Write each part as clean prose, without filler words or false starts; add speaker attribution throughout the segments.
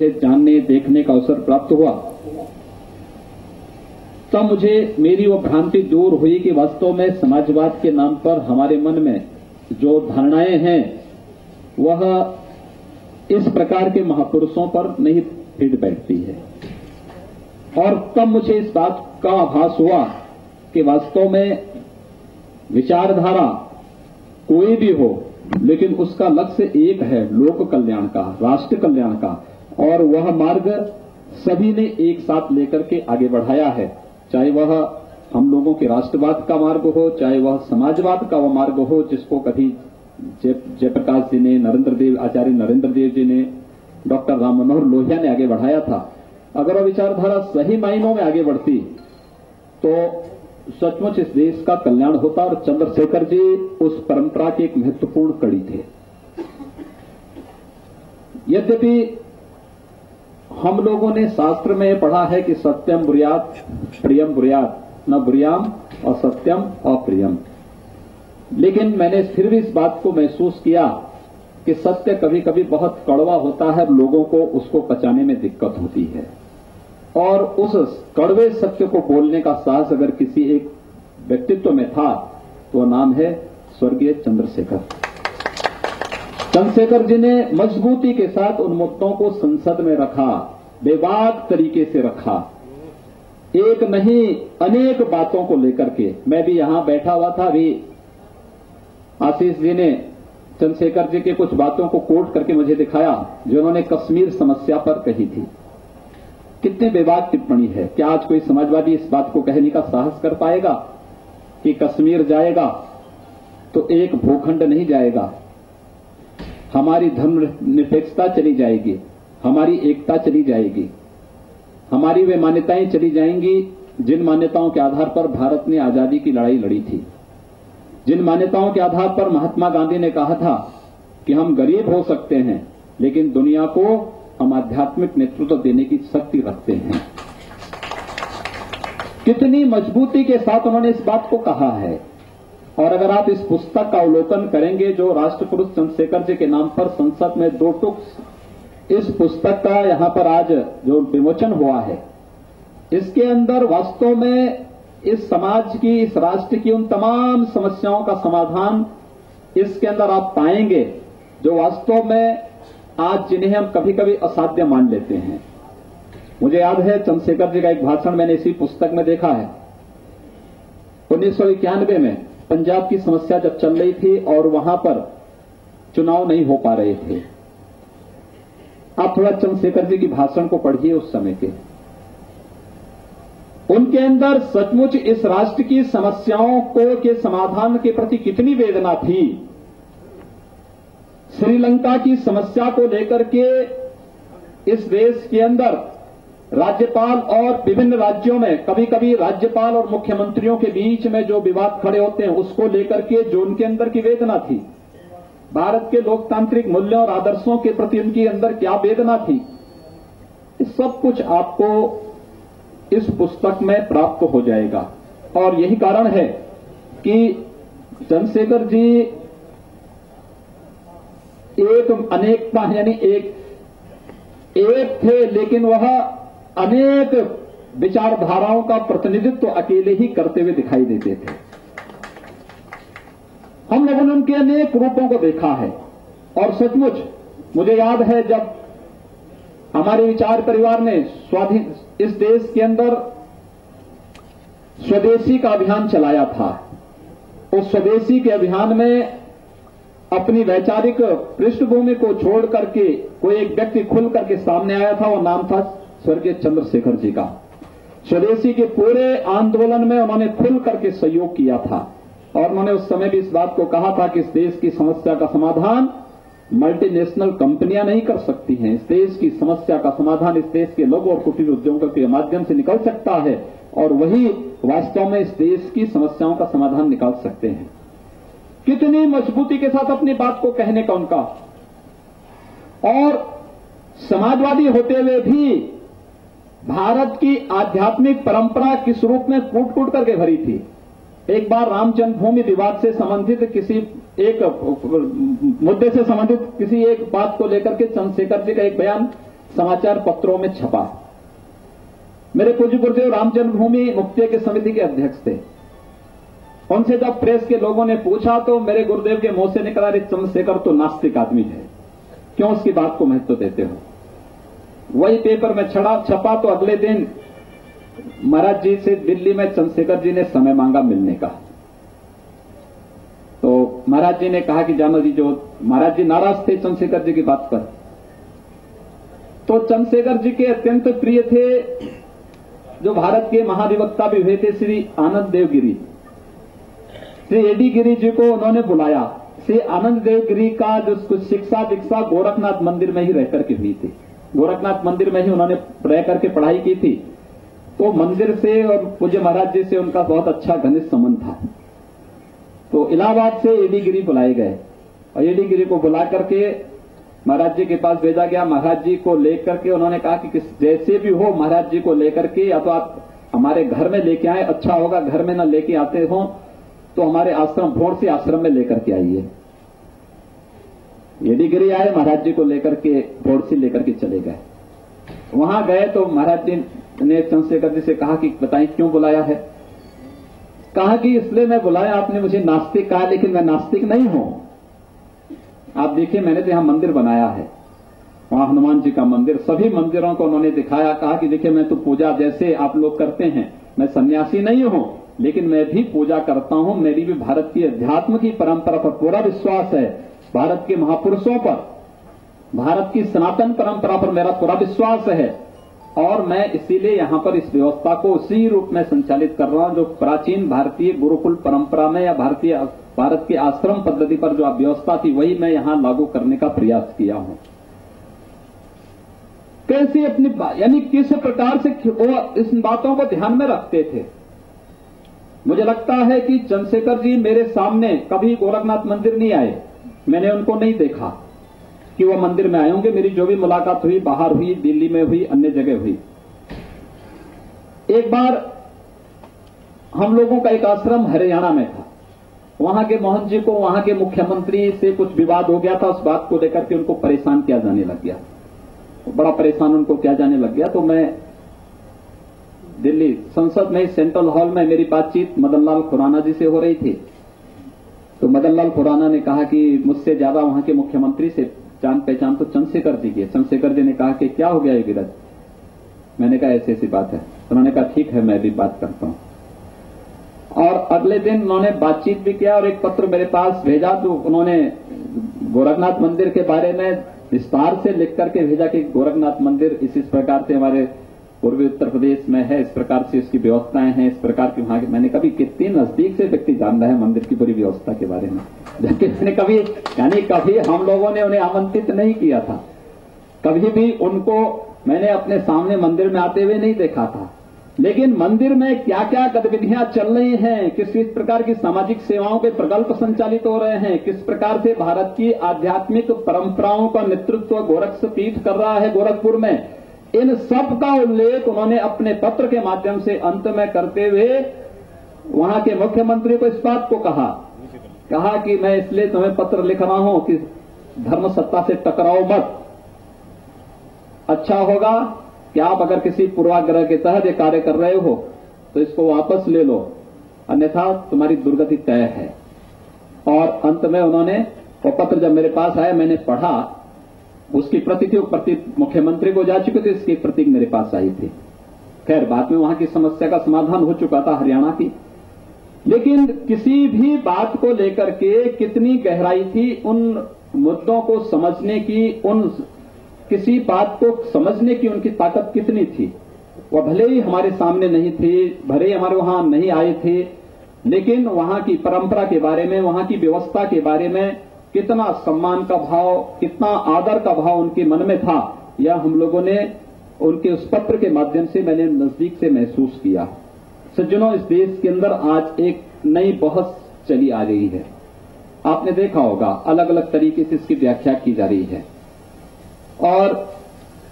Speaker 1: मुझे जानने देखने का अवसर प्राप्त हुआ तब मुझे मेरी वो भ्रांति दूर हुई कि वास्तव में समाजवाद के नाम पर हमारे मन में जो धारणाएं हैं वह इस प्रकार के महापुरुषों पर नहीं फिट बैठती है। और तब मुझे इस बात का आभास हुआ कि वास्तव में विचारधारा कोई भी हो, लेकिन उसका लक्ष्य एक है, लोक कल्याण का, राष्ट्र कल्याण का, और वह मार्ग सभी ने एक साथ लेकर के आगे बढ़ाया है। चाहे वह हम लोगों के राष्ट्रवाद का मार्ग हो, चाहे वह समाजवाद का वह मार्ग हो जिसको कभी जयप्रकाश जी ने, आचार्य नरेंद्र देव जी ने, डॉक्टर राम मनोहर लोहिया ने आगे बढ़ाया था। अगर वह विचारधारा सही मायनों में आगे बढ़ती तो सचमुच इस देश का कल्याण होता, और चंद्रशेखर जी उस परंपरा के एक महत्वपूर्ण कड़ी थे। यद्यपि हम लोगों ने शास्त्र में पढ़ा है कि सत्यम ब्रूयात प्रियम ब्रूयात, न ब्रूयाम और सत्यम अप्रियम, लेकिन मैंने फिर भी इस बात को महसूस किया कि सत्य कभी कभी बहुत कड़वा होता है, लोगों को उसको पचाने में दिक्कत होती है। और उस कड़वे सत्य को बोलने का साहस अगर किसी एक व्यक्तित्व में था तो नाम है स्वर्गीय चंद्रशेखर। चंद्रशेखर जी ने मजबूती के साथ उन मुद्दों को संसद में रखा, बेबाक तरीके से रखा, एक नहीं अनेक बातों को लेकर के। मैं भी यहां बैठा हुआ था, अभी आशीष जी ने चंद्रशेखर जी के कुछ बातों को कोट करके मुझे दिखाया जो उन्होंने कश्मीर समस्या पर कही थी। कितने बेबाक टिप्पणी है। क्या आज कोई समाजवादी इस बात को कहने का साहस कर पाएगा कि कश्मीर जाएगा तो एक भूखंड नहीं जाएगा, हमारी धर्मनिरपेक्षता चली जाएगी, हमारी एकता चली जाएगी, हमारी वे मान्यताएं चली जाएंगी जिन मान्यताओं के आधार पर भारत ने आजादी की लड़ाई लड़ी थी, जिन मान्यताओं के आधार पर महात्मा गांधी ने कहा था कि हम गरीब हो सकते हैं लेकिन दुनिया को हम आध्यात्मिक नेतृत्व देने की शक्ति रखते हैं। कितनी मजबूती के साथ उन्होंने इस बात को कहा है। और अगर आप इस पुस्तक का अवलोकन करेंगे जो राष्ट्रपुरुष चंद्रशेखर जी के नाम पर संसद में 2 टुक इस पुस्तक का यहां पर आज जो विमोचन हुआ है, इसके अंदर वास्तव में इस समाज की, इस राष्ट्र की उन तमाम समस्याओं का समाधान इसके अंदर आप पाएंगे जो वास्तव में आज जिन्हें हम कभी कभी असाध्य मान लेते हैं। मुझे याद है चंद्रशेखर जी का एक भाषण मैंने इसी पुस्तक में देखा है। 1991 में पंजाब की समस्या जब चल रही थी और वहां पर चुनाव नहीं हो पा रहे थे, आप थोड़ा चंद्रशेखर जी की भाषण को पढ़िए उस समय के। उनके अंदर सचमुच इस राष्ट्र की समस्याओं के समाधान के प्रति कितनी वेदना थी। श्रीलंका की समस्या को लेकर के इस देश के अंदर राज्यपाल और विभिन्न राज्यों में कभी कभी राज्यपाल और मुख्यमंत्रियों के बीच में जो विवाद खड़े होते हैं उसको लेकर के जो उनके अंदर की वेदना थी, भारत के लोकतांत्रिक मूल्यों और आदर्शों के प्रति उनके अंदर क्या वेदना थी, इस सब कुछ आपको इस पुस्तक में प्राप्त हो जाएगा। और यही कारण है कि चंद्रशेखर जी एक अनेकता यानी एक थे, लेकिन वह अनेक विचारधाराओं का प्रतिनिधित्व अकेले ही करते हुए दिखाई देते थे। हम लोगों ने उनके अनेक रूपों को देखा है। और सचमुच मुझे याद है जब हमारे विचार परिवार ने स्वाधीन इस देश के अंदर स्वदेशी का अभियान चलाया था, उस स्वदेशी के अभियान में अपनी वैचारिक पृष्ठभूमि को छोड़ करके कोई एक व्यक्ति खुल करके सामने आया था, वो नाम था स्वर्गीय चंद्रशेखर जी का। स्वदेशी के पूरे आंदोलन में उन्होंने खुल करके सहयोग किया था और उन्होंने उस समय भी इस बात को कहा था कि इस देश की समस्या का समाधान मल्टीनेशनल कंपनियां नहीं कर सकती हैं, इस देश की समस्या का समाधान इस देश के लघु और कुटीर उद्योगों के माध्यम से निकल सकता है और वही वास्तव में इस देश की समस्याओं का समाधान निकाल सकते हैं। कितनी मजबूती के साथ अपनी बात को कहने का उनका, और समाजवादी होते हुए भी भारत की आध्यात्मिक परंपरा किस रूप में कूट कूट करके भरी थी। एक बार राम जन्मभूमि विवाद से संबंधित किसी एक मुद्दे से संबंधित किसी एक बात को लेकर के चंद्रशेखर जी का एक बयान समाचार पत्रों में छपा। मेरे पूज्य गुरुदेव राम जन्मभूमि मुक्ति के समिति के अध्यक्ष थे। उनसे जब प्रेस के लोगों ने पूछा तो मेरे गुरुदेव के मुंह से निकला, अरे चंद्रशेखर तो नास्तिक आदमी है, क्यों उसकी बात को महत्व देते हो। वही पेपर में छपा तो अगले दिन महाराज जी से दिल्ली में चंद्रशेखर जी ने समय मांगा मिलने का। तो महाराज जी ने कहा कि जानो जी, जो महाराज जी नाराज थे चंद्रशेखर जी की बात पर। तो चंद्रशेखर जी के अत्यंत प्रिय थे जो भारत के महाधिवक्ता भी हुए थे, श्री आनंद देव गिरी। श्री एडी गिरी जी को उन्होंने बुलाया। श्री आनंद देव गिरी का जो कुछ शिक्षा दीक्षा गोरखनाथ मंदिर में ही रह करके हुई थी। गोरखनाथ मंदिर में ही उन्होंने रह करके पढ़ाई की थी। तो मंदिर से और पूज्य महाराज जी से उनका बहुत अच्छा घनिष्ठ संबंध था। तो इलाहाबाद से एडी गिरी बुलाए गए और एडी गिरी को बुला करके महाराज जी के पास भेजा गया। महाराज जी को लेकर के उन्होंने कहा कि जैसे भी हो महाराज जी को लेकर के या तो आप हमारे घर में लेके आए, अच्छा होगा। घर में न लेके आते हो तो हमारे आश्रम भोरसी आश्रम में लेकर के आइए। एडी गिरी आए, महाराज जी को लेकर के भोरसी लेकर के चले गए। वहां गए तो महाराज जी ने चंद्रशेखर जी से कहा कि बताइए क्यों बुलाया है। कहा कि इसलिए मैं बुलाया, आपने मुझे नास्तिक कहा, लेकिन मैं नास्तिक नहीं हूं। आप देखिए मैंने तो यहां मंदिर बनाया है, वहां हनुमान जी का मंदिर, सभी मंदिरों को उन्होंने दिखाया। कहा कि देखिए मैं तो पूजा जैसे आप लोग करते हैं, मैं सन्यासी नहीं हूं, लेकिन मैं भी पूजा करता हूं। मेरी भी भारत की अध्यात्म की परंपरा पर पूरा विश्वास है, भारत के महापुरुषों पर, भारत की सनातन परंपरा पर मेरा पूरा विश्वास है। और मैं इसीलिए यहां पर इस व्यवस्था को उसी रूप में संचालित कर रहा हूं जो प्राचीन भारतीय गुरुकुल परंपरा में या भारत के आश्रम पद्धति पर जो व्यवस्था थी वही मैं यहां लागू करने का प्रयास किया हूं। कैसे अपनी यानी किस प्रकार से वो इस बातों को ध्यान में रखते थे। मुझे लगता है कि चंद्रशेखर जी मेरे सामने कभी गोरखनाथ मंदिर नहीं आए, मैंने उनको नहीं देखा कि वो मंदिर में आए होंगे। मेरी जो भी मुलाकात हुई बाहर हुई, दिल्ली में हुई, अन्य जगह हुई। एक बार हम लोगों का एक आश्रम हरियाणा में था, वहां के मोहन जी को वहां के मुख्यमंत्री से कुछ विवाद हो गया था। उस बात को लेकर के उनको परेशान किया जाने लग गया, बड़ा परेशान उनको किया जाने लग गया। तो मैं दिल्ली संसद में सेंट्रल हॉल में मेरी बातचीत मदन लाल खुराना जी से हो रही थी। तो मदन लाल खुराना ने कहा कि मुझसे ज्यादा वहां के मुख्यमंत्री से जान पहचान तो चंद्रशेखर जी की। चंद्रशेखर जी ने कहा कि क्या हो गया ये विराज। मैंने कहा ऐसी ऐसी बात है। उन्होंने कहा ठीक है मैं भी बात करता हूं। और अगले दिन उन्होंने बातचीत भी किया और एक पत्र मेरे पास भेजा। तो उन्होंने गोरखनाथ मंदिर के बारे में विस्तार से लिख करके भेजा कि गोरखनाथ मंदिर इस प्रकार से हमारे पूर्वी उत्तर प्रदेश में है, इस प्रकार से इसकी व्यवस्थाएं हैं, इस प्रकार की वहां मैंने कभी कितनी नजदीक से व्यक्ति जान रहा है मंदिर की पूरी व्यवस्था के बारे में, जबकि मैंने कभी हम लोगों ने उन्हें आमंत्रित नहीं किया था। कभी भी उनको मैंने अपने सामने मंदिर में आते हुए नहीं देखा था। लेकिन मंदिर में क्या क्या गतिविधियां चल रही हैं, किस प्रकार की सामाजिक सेवाओं के प्रकल्प संचालित हो रहे हैं, किस प्रकार से भारत की आध्यात्मिक परंपराओं का नेतृत्व गोरक्ष पीठ कर रहा है गोरखपुर में, इन सब का उल्लेख उन्होंने अपने पत्र के माध्यम से अंत में करते हुए वहां के मुख्यमंत्री को इस बात को कहा कि मैं इसलिए तुम्हें पत्र लिख रहा हूं कि धर्म सत्ता से टकराओ मत। अच्छा होगा कि आप अगर किसी पूर्वाग्रह के तहत ये कार्य कर रहे हो तो इसको वापस ले लो, अन्यथा तुम्हारी दुर्गति तय है। और अंत में उन्होंने वो पत्र जब मेरे पास आया मैंने पढ़ा, उसकी प्रति मुख्यमंत्री को जा चुके थे, इसकी प्रति मेरे पास आई थी। खैर बाद में वहां की समस्या का समाधान हो चुका था हरियाणा की। लेकिन किसी भी बात को लेकर के कितनी गहराई थी, उन मुद्दों को समझने की, उन किसी बात को समझने की उनकी ताकत कितनी थी। वह भले ही हमारे सामने नहीं थी, भले ही हमारे वहां नहीं आए थे, लेकिन वहां की परंपरा के बारे में, वहां की व्यवस्था के बारे में कितना सम्मान का भाव, कितना आदर का भाव उनके मन में था, यह हम लोगों ने उनके उस पत्र के माध्यम से मैंने नजदीक से महसूस किया। सज्जनों, इस देश के अंदर आज एक नई बहस चली आ रही है। आपने देखा होगा अलग अलग तरीके से इसकी व्याख्या की जा रही है और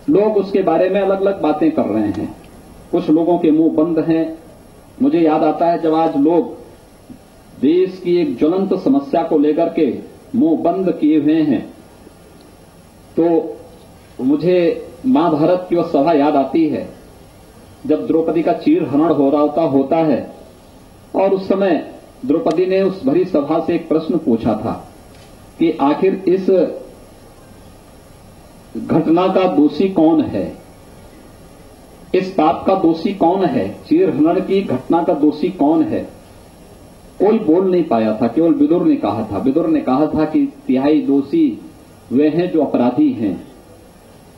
Speaker 1: लोग उसके बारे में अलग अलग बातें कर रहे हैं। कुछ लोगों के मुंह बंद हैं। मुझे याद आता है जब आज लोग देश की एक ज्वलंत समस्या को लेकर के मुंह बंद किए हुए हैं, तो मुझे महाभारत की वह सभा याद आती है जब द्रौपदी का चीरहरण हो रहा होता है और उस समय द्रौपदी ने उस भरी सभा से एक प्रश्न पूछा था कि आखिर इस घटना का दोषी कौन है, इस पाप का दोषी कौन है, चीरहरण की घटना का दोषी कौन है। कोई बोल नहीं पाया था, केवल विदुर ने कहा था। विदुर ने कहा था कि तिहाई दोषी वे हैं जो अपराधी हैं,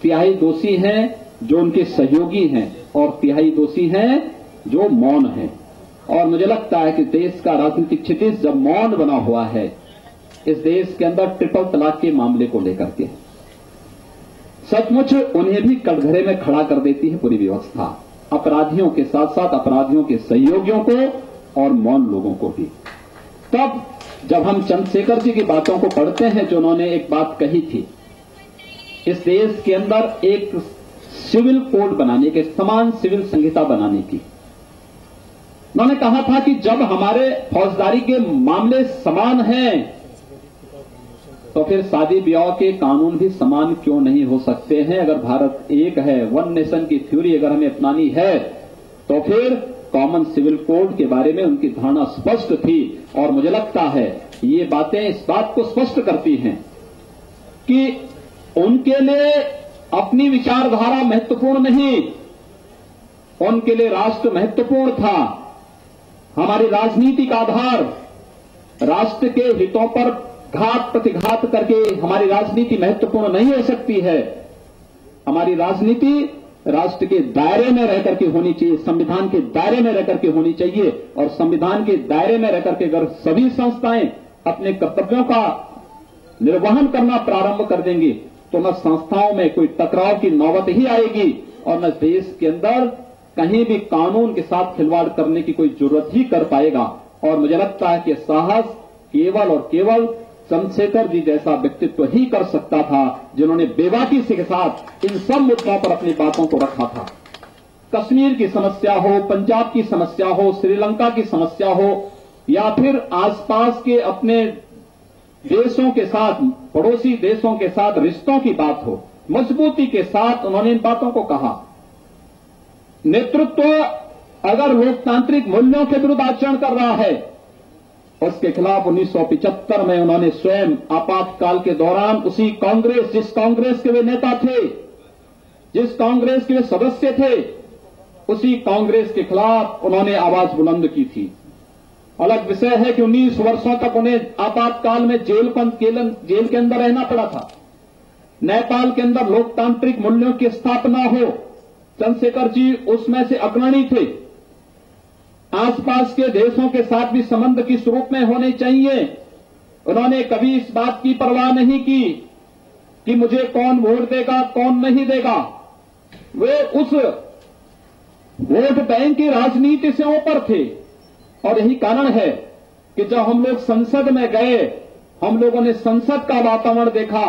Speaker 1: तिहाई दोषी हैं जो उनके सहयोगी हैं और तिहाई दोषी हैं जो मौन हैं। और मुझे लगता है कि देश का राजनीतिक क्षितिज जब मौन बना हुआ है इस देश के अंदर ट्रिपल तलाक के मामले को लेकर के, सचमुच उन्हें भी कटघरे में खड़ा कर देती है पूरी व्यवस्था, अपराधियों के साथ साथ अपराधियों के सहयोगियों को और मौन लोगों को भी। तब जब हम चंद्रशेखर जी की बातों को पढ़ते हैं जो उन्होंने एक बात कही थी, इस देश के अंदर एक सिविल कोड बनाने के, समान सिविल संहिता बनाने की, उन्होंने कहा था कि जब हमारे फौजदारी के मामले समान हैं तो फिर शादी ब्याह के कानून भी समान क्यों नहीं हो सकते हैं। अगर भारत एक है, वन नेशन की थ्योरी अगर हमें अपनानी है तो फिर कॉमन सिविल कोड के बारे में उनकी धारणा स्पष्ट थी। और मुझे लगता है ये बातें इस बात को स्पष्ट करती हैं कि उनके लिए अपनी विचारधारा महत्वपूर्ण नहीं, उनके लिए राष्ट्र महत्वपूर्ण था। हमारी राजनीति का आधार राष्ट्र के हितों पर घात प्रतिघात करके हमारी राजनीति महत्वपूर्ण नहीं हो सकती है। हमारी राजनीति राष्ट्र के दायरे में रहकर के होनी चाहिए, संविधान के दायरे में रहकर के होनी चाहिए। और संविधान के दायरे में रहकर के अगर सभी संस्थाएं अपने कर्तव्यों का निर्वहन करना प्रारंभ कर देंगी तो न संस्थाओं में कोई टकराव की नौबत ही आएगी और न देश के अंदर कहीं भी कानून के साथ खिलवाड़ करने की कोई जरूरत ही कर पाएगा। और मुझे लगता है कि साहस केवल और केवल चंद्रशेखर जी जैसा व्यक्तित्व ही कर सकता था जिन्होंने बेबाकी के साथ इन सब मुद्दों पर अपनी बातों को रखा था। कश्मीर की समस्या हो, पंजाब की समस्या हो, श्रीलंका की समस्या हो या फिर आसपास के अपने देशों के साथ, पड़ोसी देशों के साथ रिश्तों की बात हो, मजबूती के साथ उन्होंने इन बातों को कहा। नेतृत्व अगर लोकतांत्रिक मूल्यों के विरुद्ध आचरण कर रहा है उसके खिलाफ 1975 में उन्होंने स्वयं आपातकाल के दौरान उसी कांग्रेस, जिस कांग्रेस के वे नेता थे, जिस कांग्रेस के वे सदस्य थे, उसी कांग्रेस के खिलाफ उन्होंने आवाज बुलंद की थी। अलग विषय है कि 19 वर्षों तक उन्हें आपातकाल में जेल के अंदर रहना पड़ा था। नेपाल के अंदर लोकतांत्रिक मूल्यों की स्थापना हो, चंद्रशेखर जी उसमें से अग्रणी थे। आसपास के देशों के साथ भी संबंध किस रूप में होने चाहिए, उन्होंने कभी इस बात की परवाह नहीं की कि मुझे कौन वोट देगा कौन नहीं देगा। वे उस वोट बैंक की राजनीति से ऊपर थे। और यही कारण है कि जब हम लोग संसद में गए, हम लोगों ने संसद का वातावरण देखा।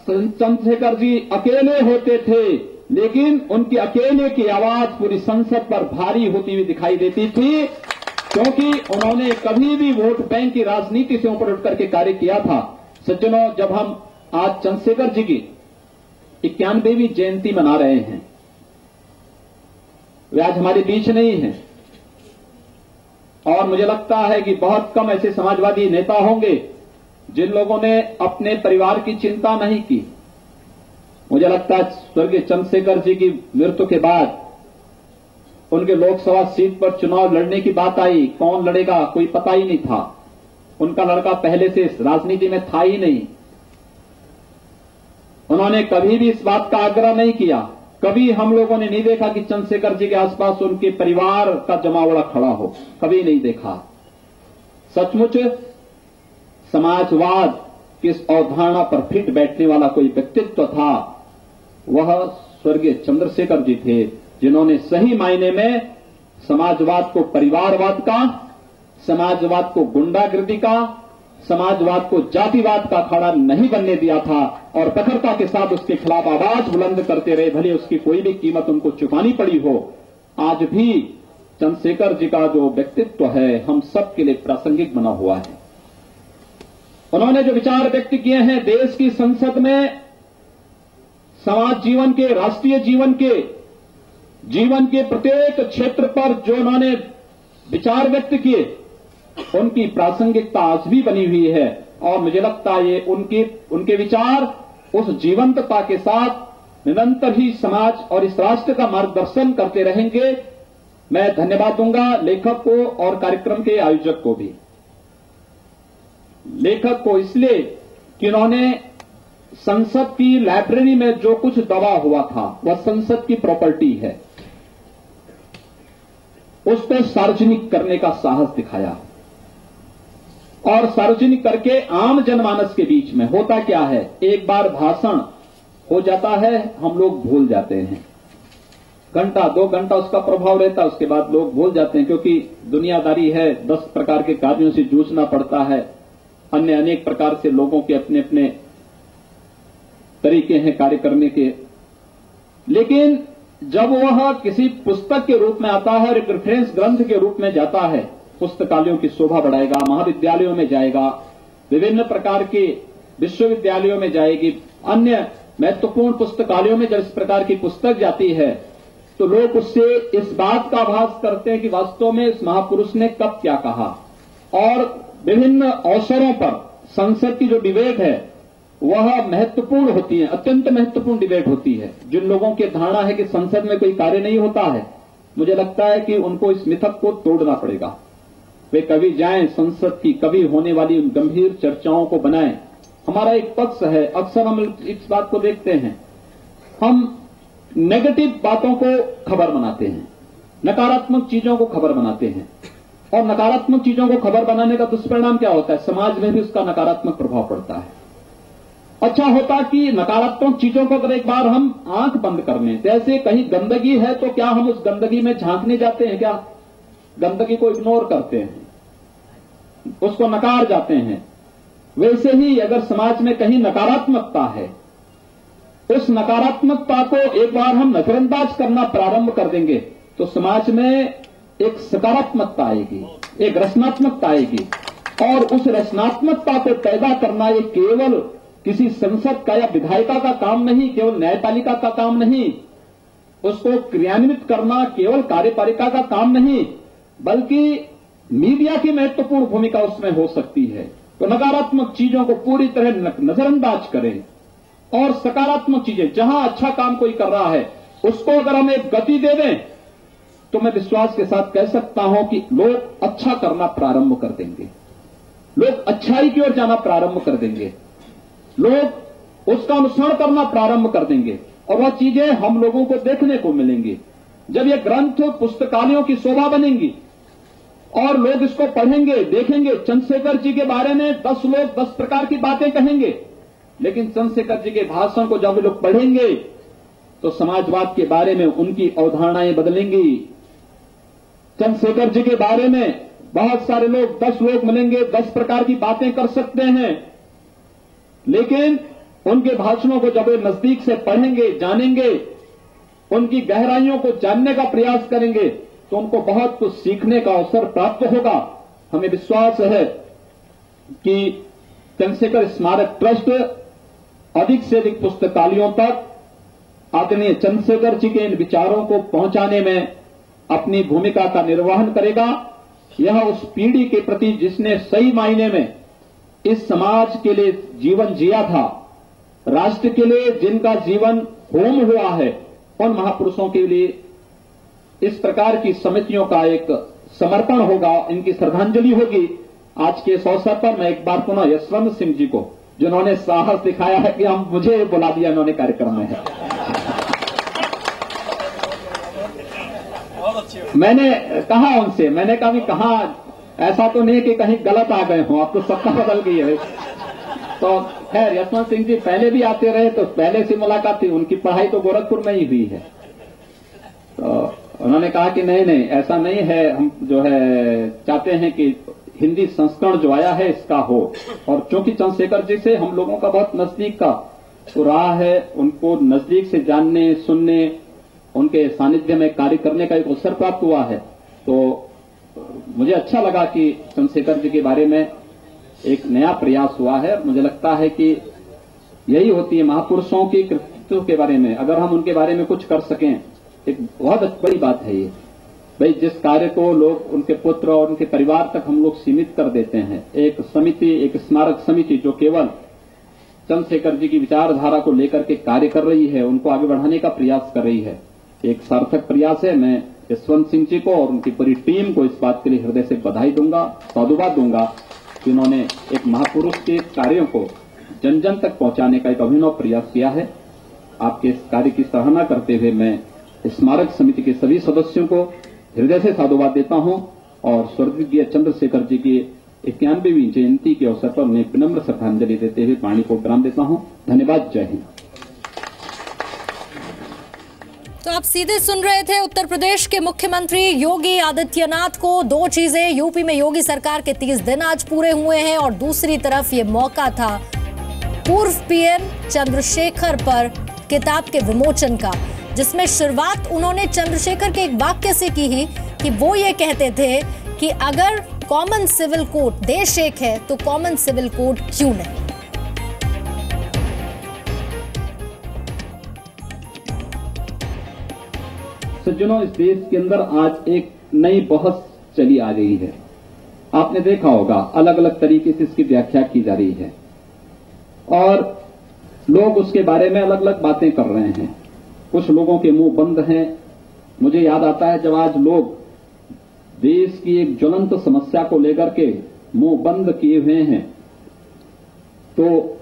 Speaker 1: चंद्रशेखर जी अकेले होते थे लेकिन उनकी अकेले की आवाज पूरी संसद पर भारी होती हुई दिखाई देती थी, क्योंकि उन्होंने कभी भी वोट बैंक की राजनीति से ऊपर उठ करके कार्य किया था। सज्जनों, जब हम आज चंद्रशेखर जी की 91वीं जयंती मना रहे हैं, वे आज हमारे बीच नहीं हैं और मुझे लगता है कि बहुत कम ऐसे समाजवादी नेता होंगे जिन लोगों ने अपने परिवार की चिंता नहीं की। मुझे लगता है स्वर्गीय चंद्रशेखर जी की मृत्यु के बाद उनके लोकसभा सीट पर चुनाव लड़ने की बात आई, कौन लड़ेगा कोई पता ही नहीं था। उनका लड़का पहले से राजनीति में था ही नहीं। उन्होंने कभी भी इस बात का आग्रह नहीं किया। कभी हम लोगों ने नहीं देखा कि चंद्रशेखर जी के आसपास उनके परिवार का जमावड़ा खड़ा हो, कभी नहीं देखा। सचमुच समाजवाद किस अवधारणा पर फिट बैठने वाला कोई व्यक्तित्व था, वह स्वर्गीय चंद्रशेखर जी थे, जिन्होंने सही मायने में समाजवाद को परिवारवाद का, समाजवाद को गुंडागिर्दी का, समाजवाद को जातिवाद का अखाड़ा नहीं बनने दिया था और प्रखरता के साथ उसके खिलाफ आवाज बुलंद करते रहे, भले उसकी कोई भी कीमत उनको चुकानी पड़ी हो। आज भी चंद्रशेखर जी का जो व्यक्तित्व है हम सबके लिए प्रासंगिक बना हुआ है। उन्होंने जो विचार व्यक्त किए हैं, देश की संसद में समाज जीवन के, राष्ट्रीय जीवन के प्रत्येक क्षेत्र पर जो उन्होंने विचार व्यक्त किए, उनकी प्रासंगिकता आज भी बनी हुई है। और मुझे लगता है ये उनके विचार उस जीवंतता के साथ निरंतर ही समाज और इस राष्ट्र का मार्गदर्शन करते रहेंगे। मैं धन्यवाद दूंगा लेखक को और कार्यक्रम के आयोजक को भी। लेखक को इसलिए कि उन्होंने संसद की लाइब्रेरी में जो कुछ दबा हुआ था वह संसद की प्रॉपर्टी है, उसको सार्वजनिक करने का साहस दिखाया। और सार्वजनिक करके आम जनमानस के बीच में होता क्या है, एक बार भाषण हो जाता है, हम लोग भूल जाते हैं। घंटा 2 घंटा उसका प्रभाव रहता है, उसके बाद लोग भूल जाते हैं, क्योंकि दुनियादारी है, 10 प्रकार के कार्यों से जूझना पड़ता है, अन्य अनेक प्रकार से लोगों के अपने अपने तरीके हैं कार्य करने के। लेकिन जब वह किसी पुस्तक के रूप में आता है और एक रेफरेंस ग्रंथ के रूप में जाता है, पुस्तकालयों की शोभा बढ़ाएगा, महाविद्यालयों में जाएगा, विभिन्न प्रकार के विश्वविद्यालयों में जाएगी, अन्य महत्वपूर्ण पुस्तकालयों में जब इस प्रकार की पुस्तक जाती है तो लोग उससे इस बात का आभास करते हैं कि वास्तव में इस महापुरुष ने कब क्या कहा। और विभिन्न अवसरों पर संसद की जो डिबेट है वह महत्वपूर्ण होती है, अत्यंत महत्वपूर्ण डिबेट होती है। जिन लोगों की धारणा है कि संसद में कोई कार्य नहीं होता है, मुझे लगता है कि उनको इस मिथक को तोड़ना पड़ेगा। वे कभी जाएं, संसद की कभी होने वाली उन गंभीर चर्चाओं को बनाएं। हमारा एक पक्ष है, अक्सर हम इस बात को देखते हैं, हम नेगेटिव बातों को खबर बनाते हैं, नकारात्मक चीजों को खबर बनाते हैं। और नकारात्मक चीजों को खबर बनाने का दुष्परिणाम क्या होता है, समाज में भी उसका नकारात्मक प्रभाव पड़ता है। अच्छा होता कि नकारात्मक चीजों को अगर एक बार हम आंख बंद कर लें, जैसे कहीं गंदगी है तो क्या हम उस गंदगी में झांकने जाते हैं, क्या गंदगी को इग्नोर करते हैं, उसको नकार जाते हैं। वैसे ही अगर समाज में कहीं नकारात्मकता है, उस नकारात्मकता को एक बार हम नजरअंदाज करना प्रारंभ कर देंगे तो समाज में एक सकारात्मकता आएगी, एक रचनात्मकता आएगी। और उस रचनात्मकता को पैदा करना ये केवल किसी संसद का या विधायिका का काम नहीं, केवल न्यायपालिका का काम नहीं, उसको क्रियान्वित करना केवल कार्यपालिका का काम नहीं, बल्कि मीडिया की महत्वपूर्ण भूमिका उसमें हो सकती है। तो नकारात्मक चीजों को पूरी तरह नजरअंदाज करें और सकारात्मक चीजें, जहां अच्छा काम कोई कर रहा है उसको अगर हम एक गति दे दें तो मैं विश्वास के साथ कह सकता हूं कि लोग अच्छा करना प्रारंभ कर देंगे, लोग अच्छाई की ओर जाना प्रारंभ कर देंगे, लोग उसका अनुसरण करना प्रारंभ कर देंगे और वह चीजें हम लोगों को देखने को मिलेंगी। जब यह ग्रंथ पुस्तकालयों की शोभा बनेंगी और लोग इसको पढ़ेंगे, देखेंगे, चंद्रशेखर जी के बारे में 10 लोग 10 प्रकार की बातें कहेंगे, लेकिन चंद्रशेखर जी के भाषण को जब लोग पढ़ेंगे तो समाजवाद के बारे में उनकी अवधारणाएं बदलेंगी। चंद्रशेखर जी के बारे में बहुत सारे लोग 10 लोग मिलेंगे, 10 प्रकार की बातें कर सकते हैं, लेकिन उनके भाषणों को जब वे नजदीक से पढ़ेंगे, जानेंगे, उनकी गहराइयों को जानने का प्रयास करेंगे तो उनको बहुत कुछ सीखने का अवसर प्राप्त होगा। हमें विश्वास है कि चंद्रशेखर स्मारक ट्रस्ट अधिक से अधिक पुस्तकालयों तक आदरणीय चंद्रशेखर जी के इन विचारों को पहुंचाने में अपनी भूमिका का निर्वहन करेगा। यह उस पीढ़ी के प्रति जिसने सही मायने में इस समाज के लिए जीवन जिया था, राष्ट्र के लिए जिनका जीवन होम हुआ है, उन महापुरुषों के लिए इस प्रकार की समितियों का एक समर्पण होगा, इनकी श्रद्धांजलि होगी। आज के इस अवसर पर मैं एक बार पुनः यशवंत सिंह जी को, जिन्होंने साहस दिखाया है कि हम मुझे बुला दिया इन्होंने कार्यक्रम में है, मैंने कहा उनसे, मैंने कहा कि कहाँ ऐसा तो नहीं कि कहीं गलत आ गए हों, अब तो सत्ता बदल गई है। तो खैर यशवंत सिंह जी पहले भी आते रहे, तो पहले से मुलाकात थी, उनकी पढ़ाई तो गोरखपुर में ही हुई है। तो उन्होंने कहा कि नहीं नहीं ऐसा नहीं है, हम जो है चाहते हैं कि हिंदी संस्करण जो आया है इसका हो। और चूंकि चंद्रशेखर जी से हम लोगों का बहुत नजदीक का तो रहा है, उनको नजदीक से जानने, सुनने, उनके सानिध्य में कार्य करने का एक अवसर प्राप्त हुआ है, तो मुझे अच्छा लगा कि चंद्रशेखर जी के बारे में एक नया प्रयास हुआ है। मुझे लगता है कि यही होती है महापुरुषों की व्यक्तित्व के बारे में अगर हम उनके बारे में कुछ कर सकें, एक बहुत बड़ी बात है ये। भाई जिस कार्य को लोग उनके पुत्र और उनके परिवार तक हम लोग सीमित कर देते हैं, एक समिति, एक स्मारक समिति जो केवल चंद्रशेखर जी की विचारधारा को लेकर के कार्य कर रही है, उनको आगे बढ़ाने का प्रयास कर रही है, एक सार्थक प्रयास है। मैं यशवंत सिंह जी को और उनकी पूरी टीम को इस बात के लिए हृदय से बधाई दूंगा, साधुवाद दूंगा कि उन्होंने एक महापुरुष के कार्यों को जन जन तक पहुंचाने का एक अभिनव प्रयास किया है। आपके इस कार्य की सराहना करते हुए मैं स्मारक समिति के सभी सदस्यों को हृदय से साधुवाद देता हूं और स्वर्गीय चंद्रशेखर जी की 91वीं जयंती के अवसर पर उन्हें विनम्र श्रद्धांजलि देते हुए वाणी को विराम देता हूं। धन्यवाद। जय हिंद।
Speaker 2: तो आप सीधे सुन रहे थे उत्तर प्रदेश के मुख्यमंत्री योगी आदित्यनाथ को। दो चीजें, यूपी में योगी सरकार के 30 दिन आज पूरे हुए हैं और दूसरी तरफ ये मौका था पूर्व पीएम चंद्रशेखर पर किताब के विमोचन का, जिसमें शुरुआत उन्होंने चंद्रशेखर के एक वाक्य से की ही कि वो ये कहते थे कि अगर कॉमन सिविल कोड, देश एक है तो कॉमन सिविल कोड क्यों नहीं।
Speaker 1: सज्जनों, इस देश के अंदर आज एक नई बहस चली आ रही है। आपने देखा होगा अलग अलग तरीके से इसकी व्याख्या की जा रही है और लोग उसके बारे में अलग अलग बातें कर रहे हैं। कुछ लोगों के मुंह बंद हैं। मुझे याद आता है जब आज लोग देश की एक ज्वलंत समस्या को लेकर के मुंह बंद किए हुए हैं, तो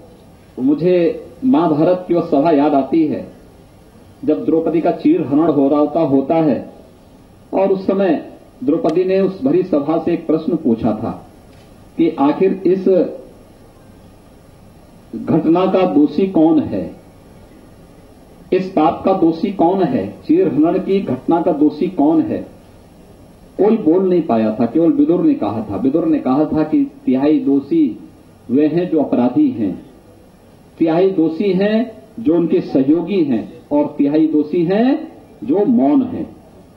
Speaker 1: मुझे महाभारत की वह सभा याद आती है जब द्रौपदी का चीरहरण हो रहा होता है और उस समय द्रौपदी ने उस भरी सभा से एक प्रश्न पूछा था कि आखिर इस घटना का दोषी कौन है, इस पाप का दोषी कौन है, चीरहरण की घटना का दोषी कौन है। कोई बोल नहीं पाया था, केवल विदुर ने कहा था। विदुर ने कहा था कि तिहाई दोषी वे हैं जो अपराधी हैं, तिहाई दोषी हैं जो उनके सहयोगी हैं और तिहाई दोषी हैं जो मौन हैं।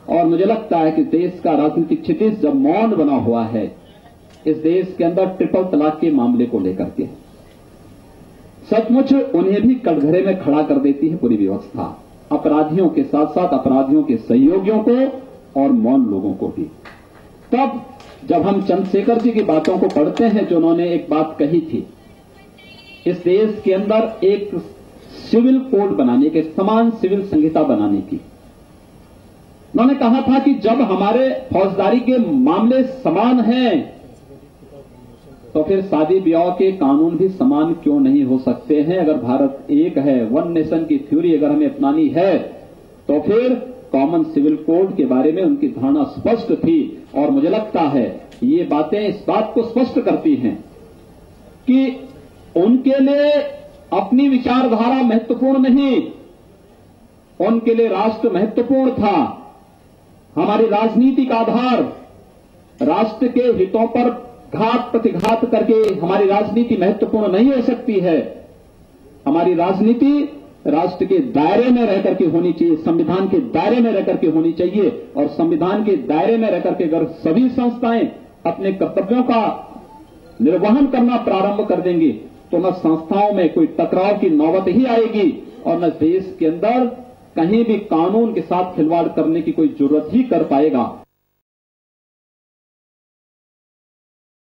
Speaker 1: और मुझे लगता है कि देश का राजनीतिक क्षितिज जब मौन बना हुआ है इस देश के अंदर ट्रिपल तलाक के मामले को लेकर के, सचमुच उन्हें भी कटघरे में खड़ा कर देती है पूरी व्यवस्था, अपराधियों के साथ साथ अपराधियों के सहयोगियों को और मौन लोगों को भी। तब जब हम चंद्रशेखर जी की बातों को पढ़ते हैं जो उन्होंने एक बात कही थी, इस देश के अंदर एक सिविल कोड बनाने के, समान सिविल संहिता बनाने की, उन्होंने कहा था कि जब हमारे फौजदारी के मामले समान हैं तो फिर शादी ब्याह के कानून भी समान क्यों नहीं हो सकते हैं। अगर भारत एक है, वन नेशन की थ्योरी अगर हमें अपनानी है तो फिर कॉमन सिविल कोड के बारे में उनकी धारणा स्पष्ट थी। और मुझे लगता है ये बातें इस बात को स्पष्ट करती हैं कि उनके लिए अपनी विचारधारा महत्वपूर्ण नहीं, उनके लिए राष्ट्र महत्वपूर्ण था। हमारी राजनीति का आधार राष्ट्र के हितों पर घात प्रतिघात करके हमारी राजनीति महत्वपूर्ण नहीं हो सकती है। हमारी राजनीति राष्ट्र के दायरे में रहकर के होनी चाहिए, संविधान के दायरे में रहकर के होनी चाहिए। और संविधान के दायरे में रहकर के अगर सभी संस्थाएं अपने कर्तव्यों का निर्वहन करना प्रारंभ कर देंगी तो न संस्थाओं में कोई टकराव की नौबत ही आएगी और न देश के अंदर कहीं भी कानून के साथ खिलवाड़ करने की कोई जरूरत ही कर पाएगा।